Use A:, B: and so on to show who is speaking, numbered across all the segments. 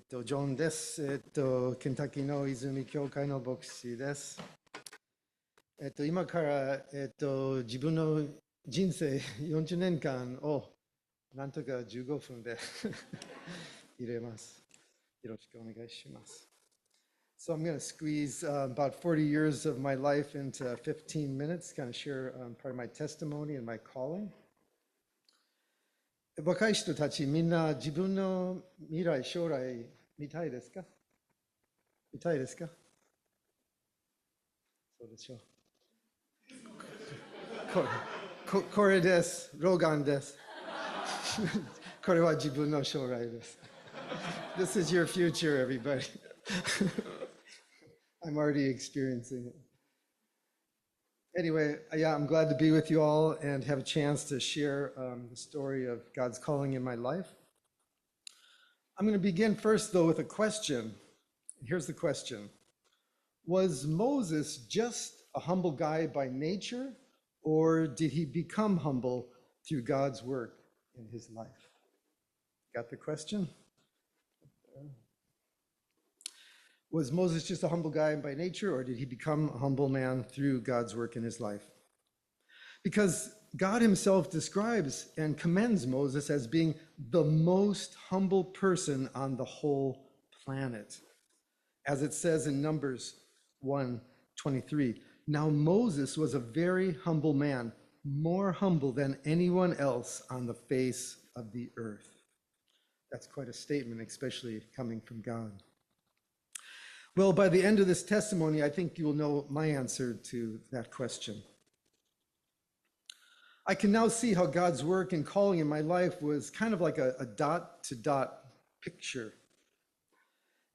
A: ジョンです。ケンタッキーの泉教会の牧師です。今から、自分の人生40年間をなんとか15分で入れます。よろしくお願いします。So I'm going to squeeze about 40 years of my life into 15 minutes, kind of share part of my testimony and my calling. 若い人たちみんな自分の未来、将来見たいですか？見たいですか？そうでしょう。これです。老眼です。これは自分の将来です。This is your future, everybody. I'm already experiencing it. Anyway, yeah, I'm glad to be with you all and have a chance to share the story of God's calling in my life. I'm going to begin first, though, with a question. Here's the question. Was Moses just a humble guy by nature, or did he become humble through God's work in his life? Got the question? Was Moses just a humble guy by nature, or did he become a humble man through God's work in his life? Because God himself describes and commends Moses as being the most humble person on the whole planet. As it says in Numbers 1:23, now Moses was a very humble man, more humble than anyone else on the face of the earth. That's quite a statement, especially coming from God. Well, by the end of this testimony, I think you will know my answer to that question. I can now see how God's work and calling in my life was kind of like a dot-to-dot picture.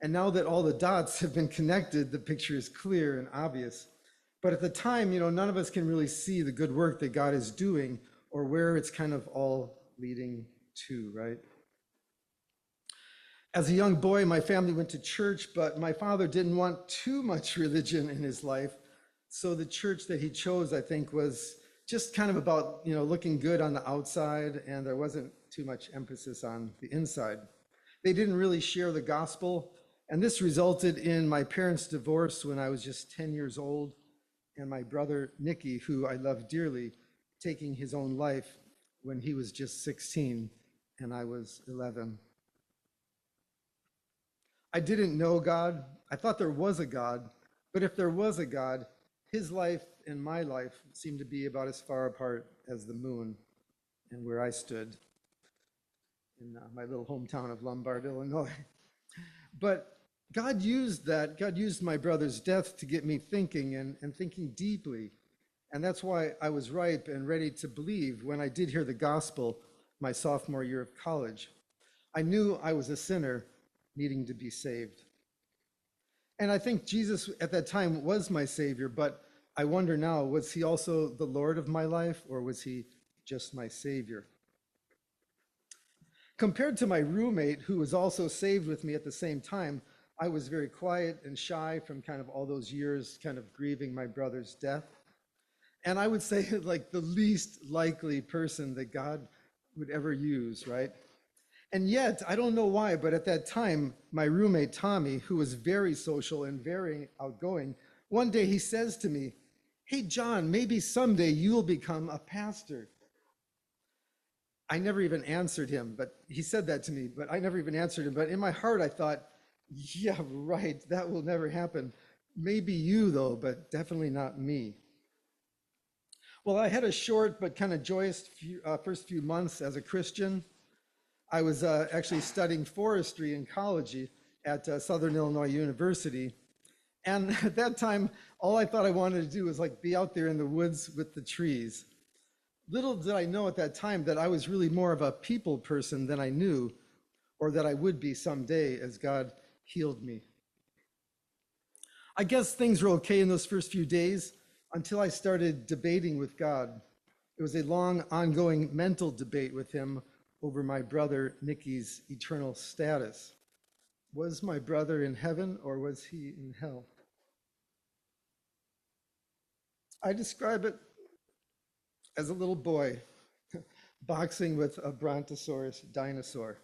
A: And now that all the dots have been connected, the picture is clear and obvious. But at the time, none of us can really see the good work that God is doing or where it's kind of all leading to, right? As a young boy, my family went to church, but my father didn't want too much religion in his life. So the church that he chose, I think, was just kind of about, looking good on the outside, and there wasn't too much emphasis on the inside. They didn't really share the gospel, and this resulted in my parents' divorce when I was just 10 years old, and my brother, Nicky, who I love dearly, taking his own life when he was just 16 and I was 11. I didn't know God. I thought there was a God, but if there was a God, his life and my life seemed to be about as far apart as the moon and where I stood in my little hometown of Lombard, Illinois. But God used my brother's death to get me thinking and thinking deeply. And that's why I was ripe and ready to believe when I did hear the gospel my sophomore year of college. I knew I was a sinner needing to be saved. And I think Jesus at that time was my Savior, but I wonder now, was he also the Lord of my life, or was he just my Savior? Compared to my roommate, who was also saved with me at the same time, I was very quiet and shy from kind of all those years kind of grieving my brother's death. And I would say like the least likely person that God would ever use, right? And yet, I don't know why, but at that time, my roommate, Tommy, who was very social and very outgoing, one day he says to me, hey, John, maybe someday you'll become a pastor. I never even answered him, but he said that to me, but I never even answered him. But in my heart, I thought, yeah, right, that will never happen. Maybe you, though, but definitely not me. Well, I had a short but kind of joyous first few months as a Christian. I was actually studying forestry and ecology at Southern Illinois University. And at that time, all I thought I wanted to do was like be out there in the woods with the trees. Little did I know at that time that I was really more of a people person than I knew, or that I would be someday as God healed me. I guess things were okay in those first few days until I started debating with God. It was a long, ongoing mental debate with him over my brother Nicky's eternal status. Was my brother in heaven or was he in hell? I describe it as a little boy boxing with a brontosaurus dinosaur.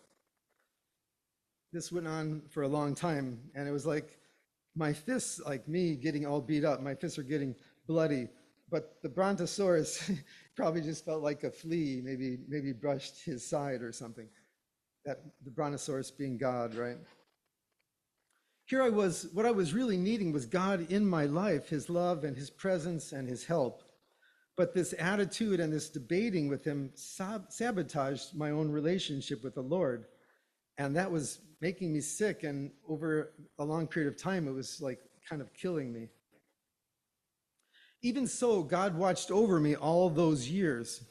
A: this went on for a long time, and it was like my fists, like me getting all beat up, my fists are getting bloody, but the brontosaurus probably just felt like a flea, maybe brushed his side or something. That the brontosaurus being God, right? Here I was, what I was really needing was God in my life, his love and his presence and his help. But this attitude and this debating with him sabotaged my own relationship with the Lord. And that was making me sick. And over a long period of time, it was like kind of killing me. Even so, God watched over me all those years.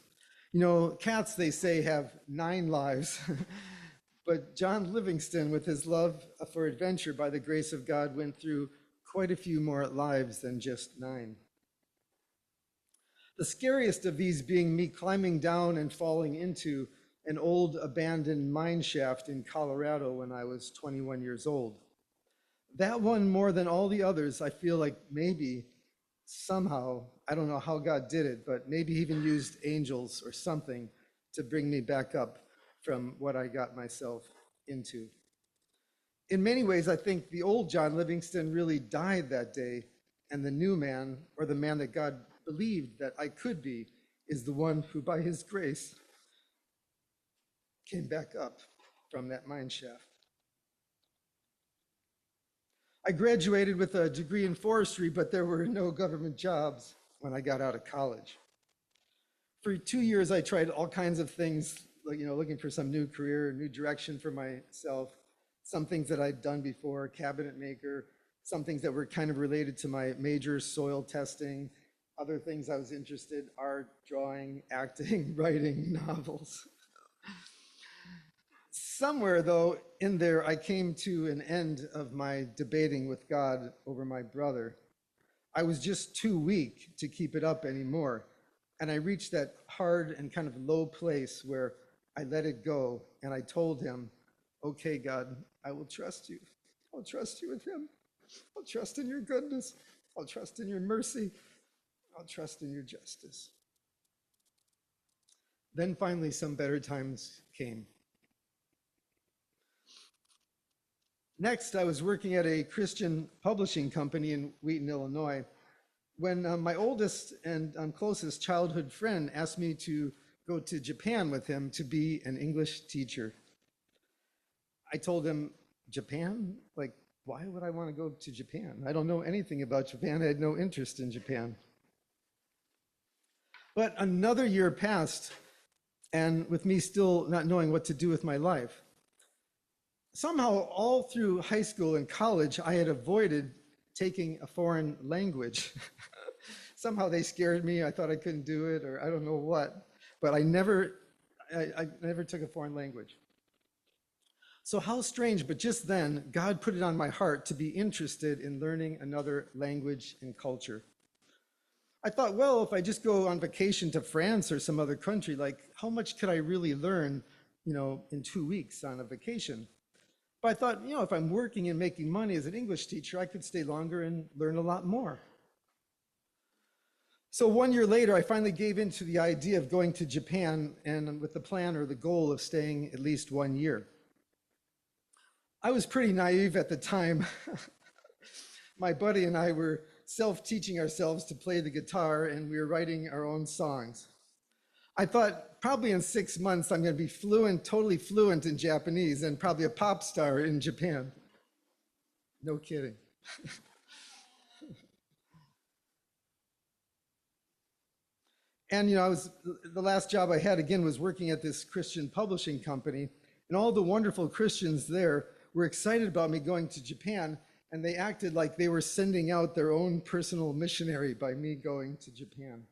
A: You know, cats, they say, have 9 lives. But John Livingston, with his love for adventure by the grace of God, went through quite a few more lives than just 9. The scariest of these being me climbing down and falling into an old abandoned mine shaft in Colorado when I was 21 years old. That one, more than all the others, I feel like maybe somehow, I don't know how God did it, but maybe he even used angels or something to bring me back up from what I got myself into. In many ways, I think the old John Livingston really died that day, and the new man, or the man that God believed that I could be, is the one who, by his grace, came back up from that mine shaft. I graduated with a degree in forestry, but there were no government jobs when I got out of college. For 2 years, I tried all kinds of things, like, looking for some new career, new direction for myself, some things that I'd done before, cabinet maker, some things that were kind of related to my major, soil testing, other things I was interested, art, drawing, acting, writing, novels. Somewhere, though, in there, I came to an end of my debating with God over my brother. I was just too weak to keep it up anymore. And I reached that hard and kind of low place where I let it go. And I told him, okay, God, I will trust you. I'll trust you with him. I'll trust in your goodness. I'll trust in your mercy. I'll trust in your justice. Then finally, some better times came. Next, I was working at a Christian publishing company in Wheaton, Illinois, when my oldest and closest childhood friend asked me to go to Japan with him to be an English teacher. I told him, Japan? Like, why would I want to go to Japan? I don't know anything about Japan. I had no interest in Japan. But another year passed, and with me still not knowing what to do with my life. Somehow, all through high school and college, I had avoided taking a foreign language. Somehow they scared me. I thought I couldn't do it, or I don't know what. But I never took a foreign language. So how strange, but just then, God put it on my heart to be interested in learning another language and culture. I thought, well, if I just go on vacation to France or some other country, like how much could I really learn, in 2 weeks on a vacation? But I thought, if I'm working and making money as an English teacher, I could stay longer and learn a lot more. So 1 year later, I finally gave in to the idea of going to Japan, and with the plan or the goal of staying at least 1 year. I was pretty naive at the time. My buddy and I were self-teaching ourselves to play the guitar, and we were writing our own songs. I thought probably in 6 months, I'm going to be fluent, totally fluent in Japanese, and probably a pop star in Japan. No kidding. And the last job I had again was working at this Christian publishing company, and all the wonderful Christians there were excited about me going to Japan, and they acted like they were sending out their own personal missionary by me going to Japan.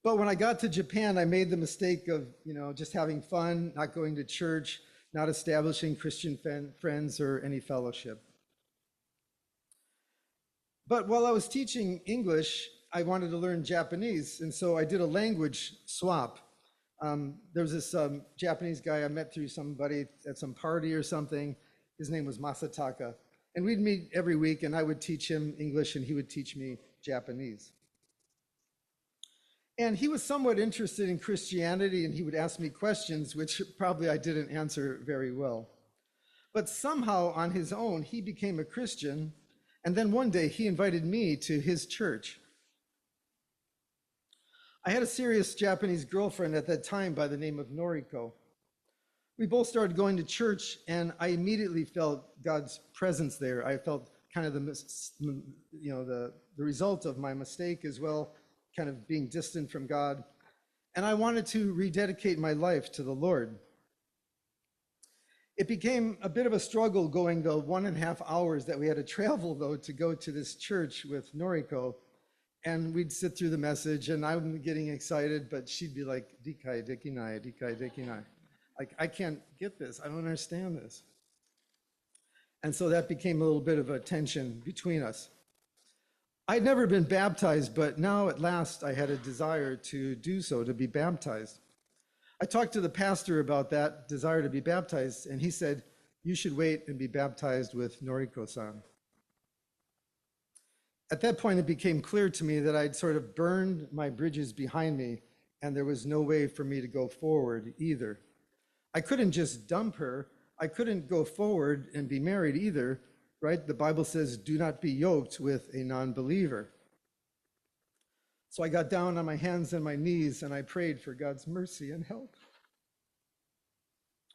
A: But when I got to Japan, I made the mistake of, just having fun, not going to church, not establishing Christian friends or any fellowship. But while I was teaching English, I wanted to learn Japanese, and so I did a language swap. There was this Japanese guy I met through somebody at some party or something. His name was Masataka. And we'd meet every week, and I would teach him English, and he would teach me Japanese. And he was somewhat interested in Christianity, and he would ask me questions, which probably I didn't answer very well. But somehow on his own, he became a Christian. And then one day he invited me to his church. I had a serious Japanese girlfriend at that time by the name of Noriko. We both started going to church, and I immediately felt God's presence there. I felt kind of the result of my mistake as well, kind of being distant from God. And I wanted to rededicate my life to the Lord. It became a bit of a struggle going the 1.5 hours that we had to travel, though, to go to this church with Noriko. And we'd sit through the message, and I'm getting excited, but she'd be like, Dikai dekinai, Dikai dekinai. Like, I can't get this. I don't understand this. And so that became a little bit of a tension between us. I'd never been baptized, but now at last I had a desire to do so, to be baptized. I talked to the pastor about that desire to be baptized, and he said, you should wait and be baptized with Noriko-san. At that point, it became clear to me that I'd sort of burned my bridges behind me, and there was no way for me to go forward either. I couldn't just dump her. I couldn't go forward and be married either, right? The Bible says, do not be yoked with a non-believer. So I got down on my hands and my knees and I prayed for God's mercy and help.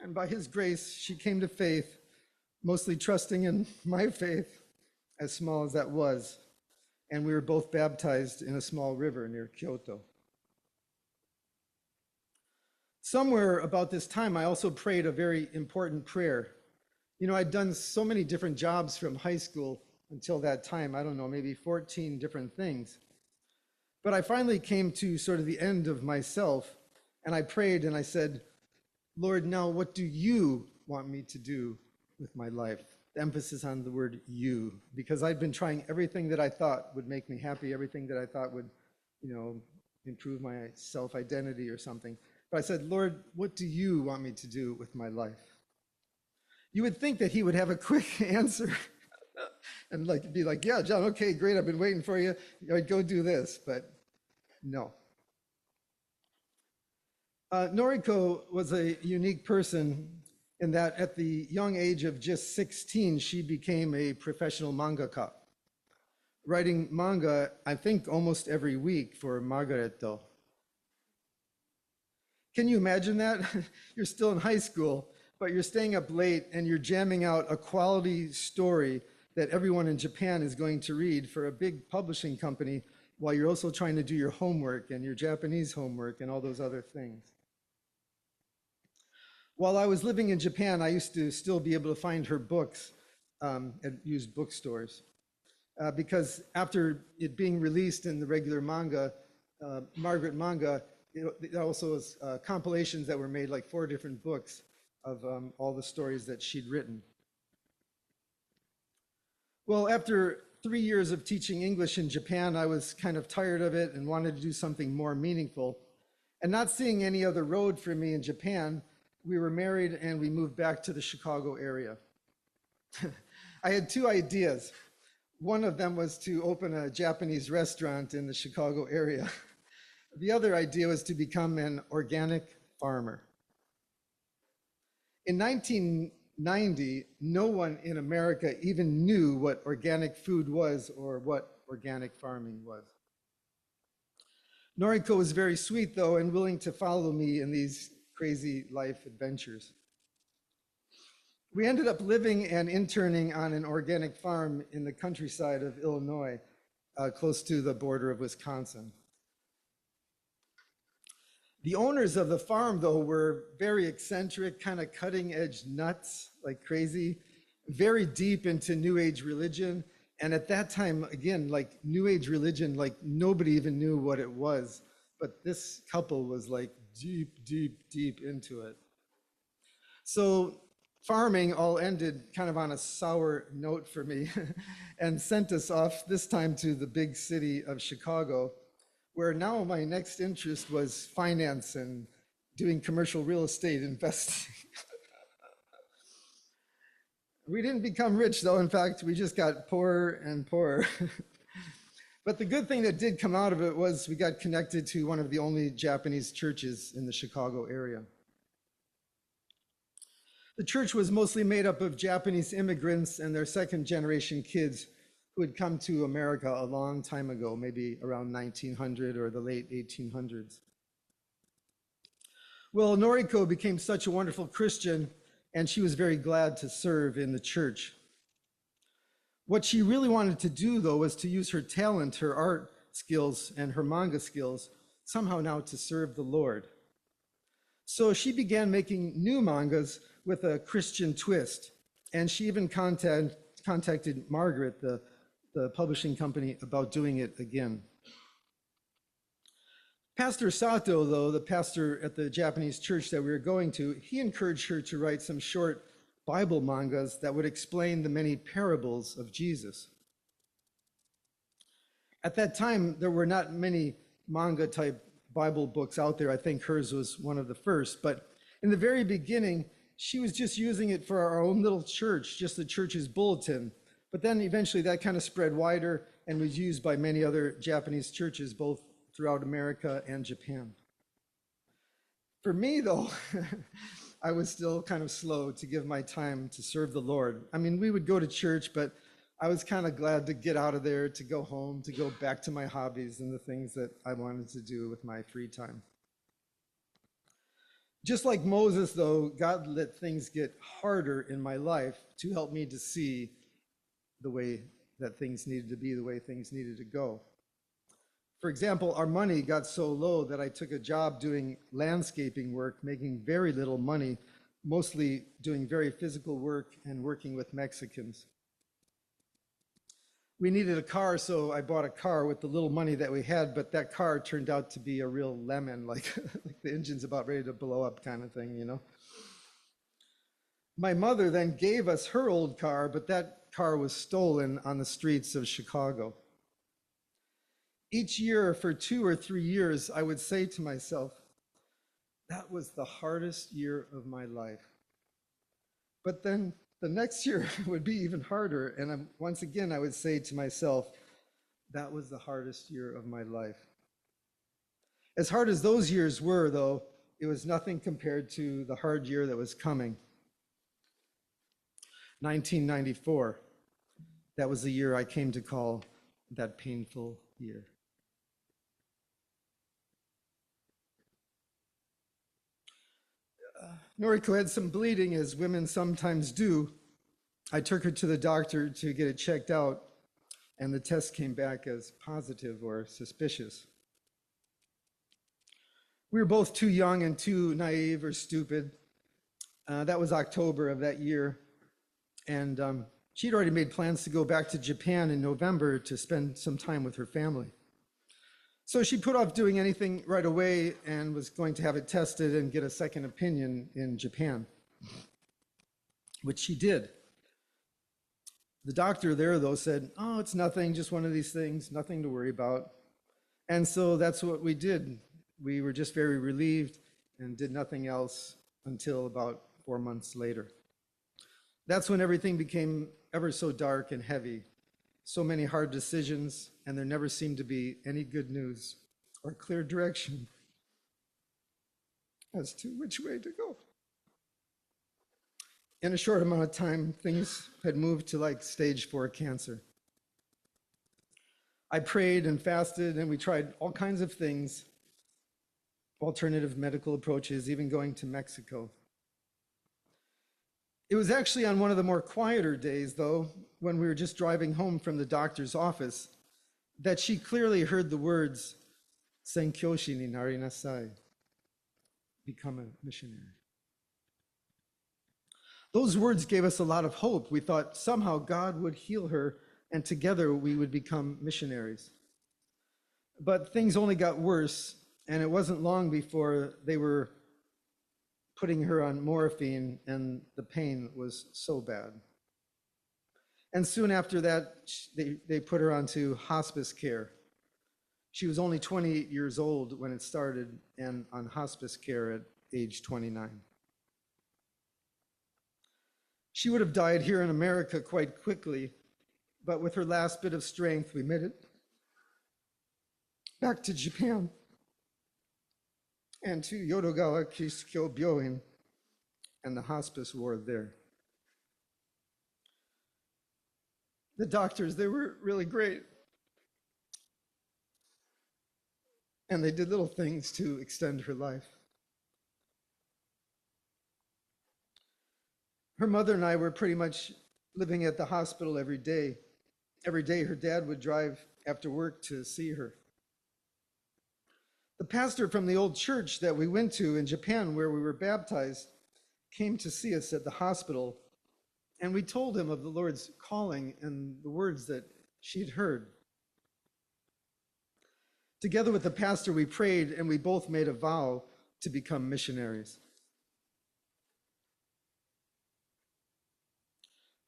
A: And by his grace, she came to faith, mostly trusting in my faith, as small as that was. And we were both baptized in a small river near Kyoto. Somewhere about this time, I also prayed a very important prayer. You know, I'd done so many different jobs from high school until that time. I don't know, maybe 14 different things. But I finally came to sort of the end of myself, and I prayed and I said, Lord, now what do you want me to do with my life? The emphasis on the word you, because I'd been trying everything that I thought would make me happy, everything that I thought would, improve my self-identity or something. But I said, Lord, what do you want me to do with my life? You would think that he would have a quick answer and be like, yeah, John, okay, great, I've been waiting for you. Go do this, but no. Noriko was a unique person in that at the young age of just 16, she became a professional mangaka, writing manga, I think, almost every week for Margaretto. Can you imagine that? You're still in high school, but you're staying up late and you're jamming out a quality story that everyone in Japan is going to read for a big publishing company while you're also trying to do your homework and your Japanese homework and all those other things. While I was living in Japan, I used to still be able to find her books at used bookstores because after it being released in the regular manga, Margaret manga, it also was compilations that were made, like 4 different books of all the stories that she'd written. Well, after 3 years of teaching English in Japan, I was kind of tired of it and wanted to do something more meaningful. And not seeing any other road for me in Japan, we were married and we moved back to the Chicago area. I had 2 ideas. One of them was to open a Japanese restaurant in the Chicago area. The other idea was to become an organic farmer. In 1990, no one in America even knew what organic food was or what organic farming was. Noriko was very sweet, though, and willing to follow me in these crazy life adventures. We ended up living and interning on an organic farm in the countryside of Illinois, close to the border of Wisconsin. The owners of the farm, though, were very eccentric, kind of cutting edge nuts, like crazy, very deep into New Age religion. And at that time, again, like New Age religion, like nobody even knew what it was. But this couple was like deep, deep, deep into it. So farming all ended kind of on a sour note for me and sent us off this time to the big city of Chicago, where now my next interest was finance and doing commercial real estate investing. We didn't become rich, though. In fact, we just got poorer and poorer. But the good thing that did come out of it was we got connected to one of the only Japanese churches in the Chicago area. The church was mostly made up of Japanese immigrants and their second generation kids who had come to America a long time ago, maybe around 1900 or the late 1800s. Well, Noriko became such a wonderful Christian, and she was very glad to serve in the church. What she really wanted to do, though, was to use her talent, her art skills, and her manga skills somehow now to serve the Lord. So she began making new mangas with a Christian twist, and she even contacted Margaret, the publishing company, about doing it again. Pastor Sato, though, the pastor at the Japanese church that we were going to, he encouraged her to write some short Bible mangas that would explain the many parables of Jesus. At that time, there were not many manga type Bible books out there. I think hers was one of the first, but in the very beginning, she was just using it for our own little church, just the church's bulletin. But then eventually that kind of spread wider and was used by many other Japanese churches, both throughout America and Japan. For me, though, I was still kind of slow to give my time to serve the Lord. I mean, we would go to church, but I was kind of glad to get out of there, to go home, to go back to my hobbies and the things that I wanted to do with my free time. Just like Moses, though, God let things get harder in my life to help me to see the way that things needed to be, the way things needed to go. For example, our money got so low that I took a job doing landscaping work, making very little money, mostly doing very physical work and working with Mexicans. We needed a car, so I bought a car with the little money that we had, but that car turned out to be a real lemon, like the engine's about ready to blow up kind of thing, you know? My mother then gave us her old car, but that car was stolen on the streets of Chicago. Each year for 2 or 3 years, I would say to myself, that was the hardest year of my life. But then the next year would be even harder. And once again, I would say to myself, that was the hardest year of my life. As hard as those years were, though, it was nothing compared to the hard year that was coming. 1994, that was the year I came to call that painful year. Noriko had some bleeding, as women sometimes do. I took her to the doctor to get it checked out, and the test came back as positive or suspicious. We were both too young and too naive or stupid. That was October of that year, and she'd already made plans to go back to Japan in November to spend some time with her family. So she put off doing anything right away and was going to have it tested and get a second opinion in Japan, which she did. The doctor there, though, said, "Oh, it's nothing, just one of these things, nothing to worry about." And so that's what we did. We were just very relieved and did nothing else until about 4 months later. That's when everything became ever so dark and heavy. So many hard decisions, and there never seemed to be any good news or clear direction as to which way to go. In a short amount of time, things had moved to like stage 4 cancer. I prayed and fasted, and we tried all kinds of things, alternative medical approaches, even going to Mexico. It was actually on one of the more quieter days, though, when we were just driving home from the doctor's office, that she clearly heard the words, "Senkyoshi ni narinasai," become a missionary. Those words gave us a lot of hope. We thought somehow God would heal her, and together we would become missionaries. But things only got worse, and it wasn't long before they were putting her on morphine, and the pain was so bad. And soon after that, they put her onto hospice care. She was only 28 years old when it started, and on hospice care at age 29. She would have died here in America quite quickly, but with her last bit of strength, we made it back to Japan and to Yodogawa Kishikyo Byoin and the hospice ward there. The doctors, they were really great. And they did little things to extend her life. Her mother and I were pretty much living at the hospital every day. Every day her dad would drive after work to see her. The pastor from the old church that we went to in Japan where we were baptized came to see us at the hospital, and we told him of the Lord's calling and the words that she'd heard. Together with the pastor, we prayed, and we both made a vow to become missionaries.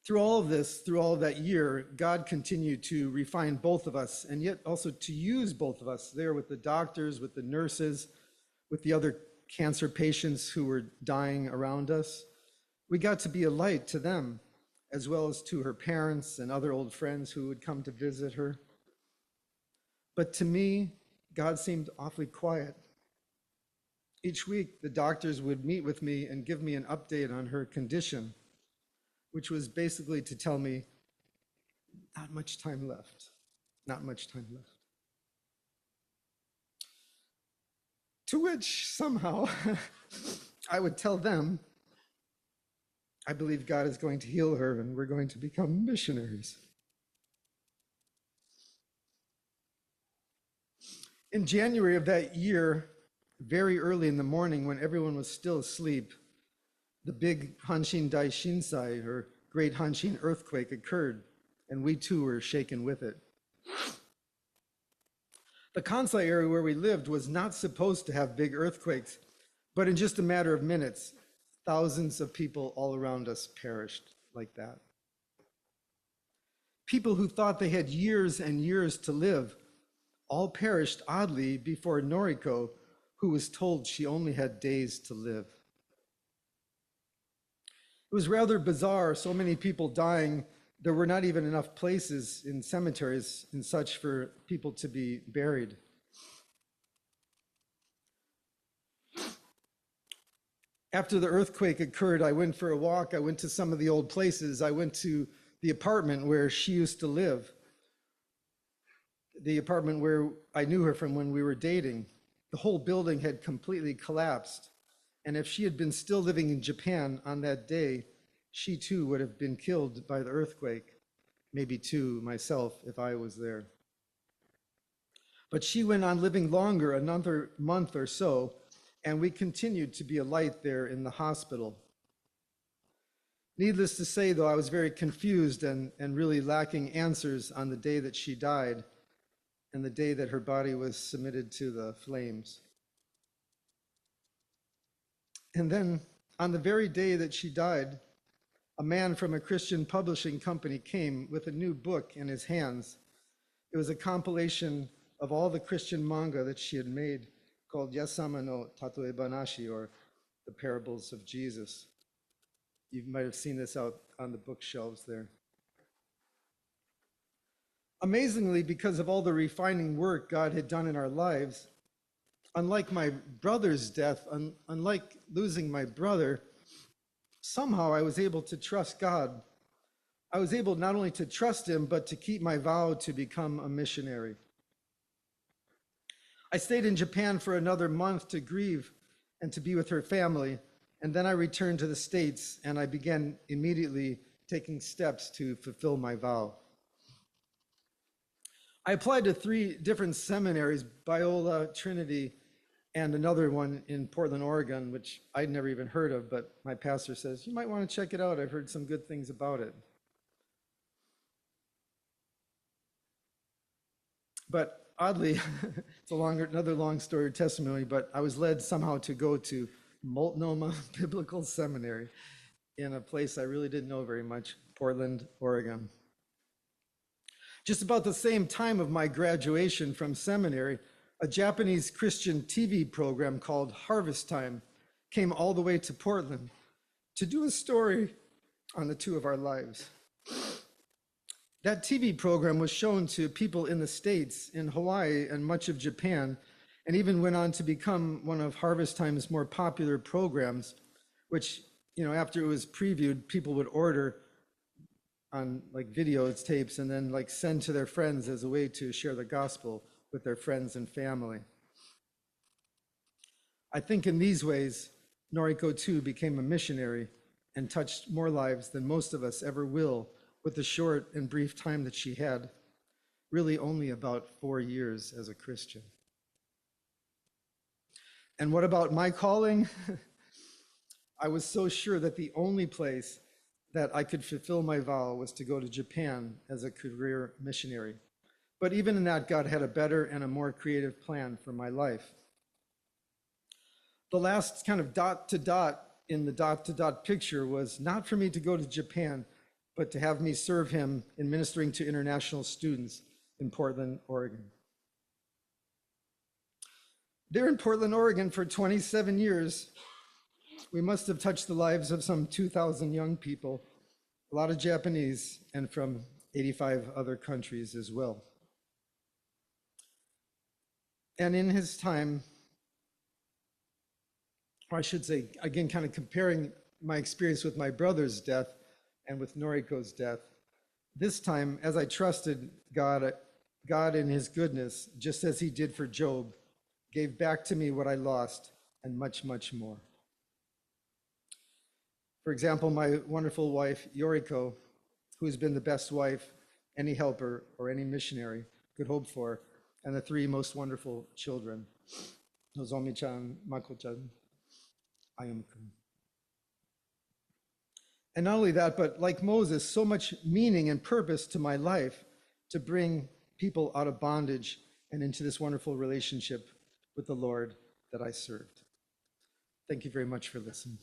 A: Through all of this, through all of that year, God continued to refine both of us, and yet also to use both of us there with the doctors, with the nurses, with the other cancer patients who were dying around us. We got to be a light to them, as well as to her parents and other old friends who would come to visit her. But to me, God seemed awfully quiet. Each week, the doctors would meet with me and give me an update on her condition, which was basically to tell me, not much time left, not much time left. To which somehow I would tell them, I believe God is going to heal her and we're going to become missionaries. In January of that year, very early in the morning when everyone was still asleep, the big Hanshin Daishinsai, or Great Hanshin earthquake, occurred, and we too were shaken with it. The Kansai area where we lived was not supposed to have big earthquakes, but in just a matter of minutes, thousands of people all around us perished like that. People who thought they had years and years to live all perished oddly before Noriko, who was told she only had days to live. It was rather bizarre, so many people dying. There were not even enough places in cemeteries and such for people to be buried. After the earthquake occurred, I went for a walk. I went to some of the old places. I went to the apartment where she used to live, the apartment where I knew her from when we were dating. The whole building had completely collapsed. And if she had been still living in Japan on that day, she too would have been killed by the earthquake, maybe too myself if I was there. But she went on living longer, another month or so, and we continued to be a light there in the hospital. Needless to say, though, I was very confused and really lacking answers on the day that she died and the day that her body was submitted to the flames. And then on the very day that she died, a man from a Christian publishing company came with a new book in his hands. It was a compilation of all the Christian manga that she had made called Yasama no Tatoe Banashi, or The Parables of Jesus. You might have seen this out on the bookshelves there. Amazingly, because of all the refining work God had done in our lives, unlike my brother's death, unlike losing my brother, somehow I was able to trust God. I was able not only to trust him, but to keep my vow to become a missionary. I stayed in Japan for another month to grieve and to be with her family, and then I returned to the States and I began immediately taking steps to fulfill my vow. I applied to 3 different seminaries, Biola, Trinity, and another one in Portland, Oregon, which I'd never even heard of, but my pastor says, you might want to check it out. I've heard some good things about it. But oddly, it's another long story testimony, but I was led somehow to go to Multnomah Biblical Seminary in a place I really didn't know very much, Portland, Oregon. Just about the same time of my graduation from seminary, a Japanese Christian TV program called Harvest Time came all the way to Portland to do a story on the 2 of our lives. That TV program was shown to people in the States, in Hawaii, and much of Japan, and even went on to become one of Harvest Time's more popular programs, which, after it was previewed, people would order on like videotapes and then like send to their friends as a way to share the gospel with their friends and family. I think in these ways, Noriko too became a missionary and touched more lives than most of us ever will with the short and brief time that she had, really only about 4 years as a Christian. And what about my calling? I was so sure that the only place that I could fulfill my vow was to go to Japan as a career missionary. But even in that, God had a better and a more creative plan for my life. The last kind of dot to dot in the dot to dot picture was not for me to go to Japan, but to have me serve him in ministering to international students in Portland, Oregon. There in Portland, Oregon for 27 years, we must have touched the lives of some 2,000 young people, a lot of Japanese, and from 85 other countries as well. And in his time, or I should say, again, kind of comparing my experience with my brother's death and with Noriko's death, this time, as I trusted God in his goodness, just as he did for Job, gave back to me what I lost and much, much more. For example, my wonderful wife, Yoriko, who's been the best wife any helper or any missionary could hope for, and the 3 most wonderful children, Nozomi-chan, Mako-chan, Ayumu-kun. And not only that, but like Moses, so much meaning and purpose to my life to bring people out of bondage and into this wonderful relationship with the Lord that I served. Thank you very much for listening.